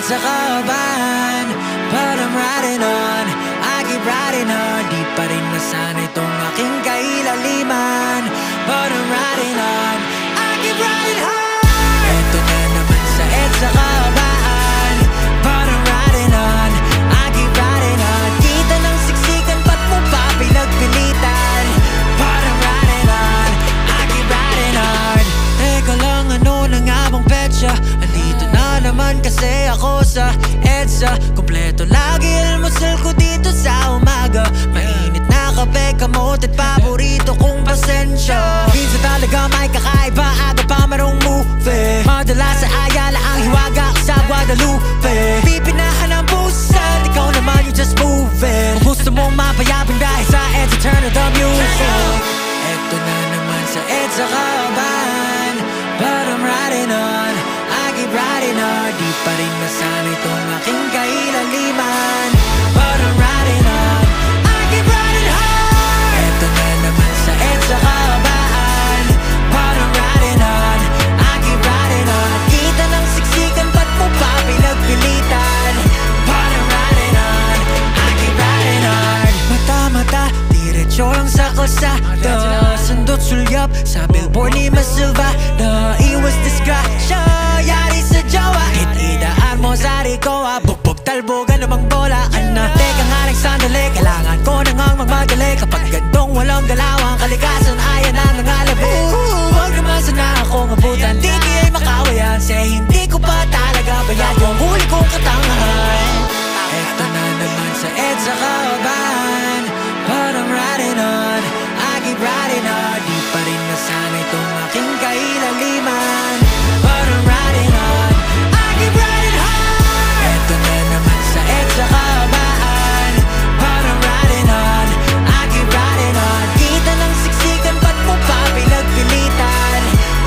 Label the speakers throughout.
Speaker 1: EDSA kaban, but I'm riding on, I keep riding on. Di pa rin nasanay tong aking kailaliman, but I'm riding on, I keep riding hard. Eto na naman sa EDSA kaban, but I'm riding on, I keep riding on. Kita ng siksikan, ba't mo pa pinagpilitan? But I'm riding on, I keep riding hard. Teka lang, ano na nga bang petsa? Andito na naman kasi ako sa EDSA. Kompleto lagi almusal ko dito sa umaga. Mainit na kape, kamot at paborito kong pasensya. Minsan talaga may kakaiba, aga pa marong movie. Madalas sa Ayala ang hiwaga ko sa Guadalupe. Pipinahan ang busan, ikaw naman you just move it. Kung gusto mong mapayabang dahil sa EDSA, turn on the music. Eto na naman sa EDSA kaban, but I'm riding on, I keep riding hard. Di pa rin nasanay tong aking kailaliman, but I'm riding on, I keep riding hard. Eto na naman sa EDSA kaban, but I'm riding on, I keep riding on. Kita ng siksikan, ba't mo pa pinagpilitan? But I'm riding on, I keep riding hard. Mata-mata, diretso lang sa kalsada. Sundot sulyap sa billboard ni Masilva. Naiwas disgrasya, yari sa jowa. Hit-idaan mo sa rikoa, bugbog talbogan namang bola ka na. Teka nga lang sandali, kailangan ko na ngang magmadali. Kapag gantong walang galawang kalikasan, ayan ang nangalabo. Huwag naman sana akong abutan, di kiya'y makawayan. Say hindi ko pa talaga bayad yung huli kong katangahan. Eto na naman sa EDSA kaban, but I'm riding on, I keep riding hard. Di pa rin nasanay tong aking kailaliman, but I'm riding on, I keep riding hard. Eto na naman sa EDSA kaban, but I'm riding on, I keep riding on. Kita ng siksikan, ba't mo pa pinagpilitan?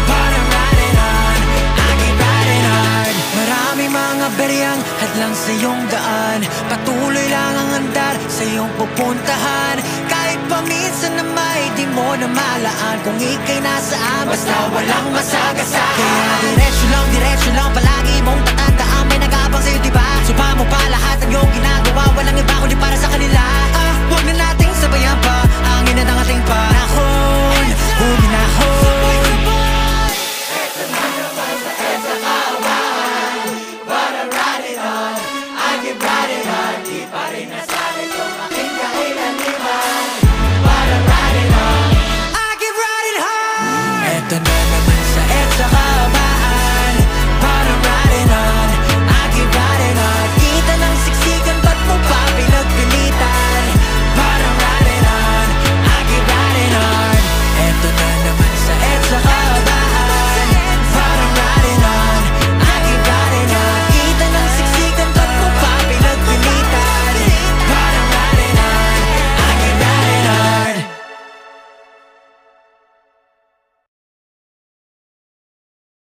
Speaker 1: But I'm riding on, I keep riding hard. Maraming mga beryang hadlang sa iyong daan, patuloy lang ang andar sa iyong pupuntahan. Kahit paminsan na may di mo na malaan, kung ika'y nasaan, basta walang masagasaan. Kaya diretso lang pala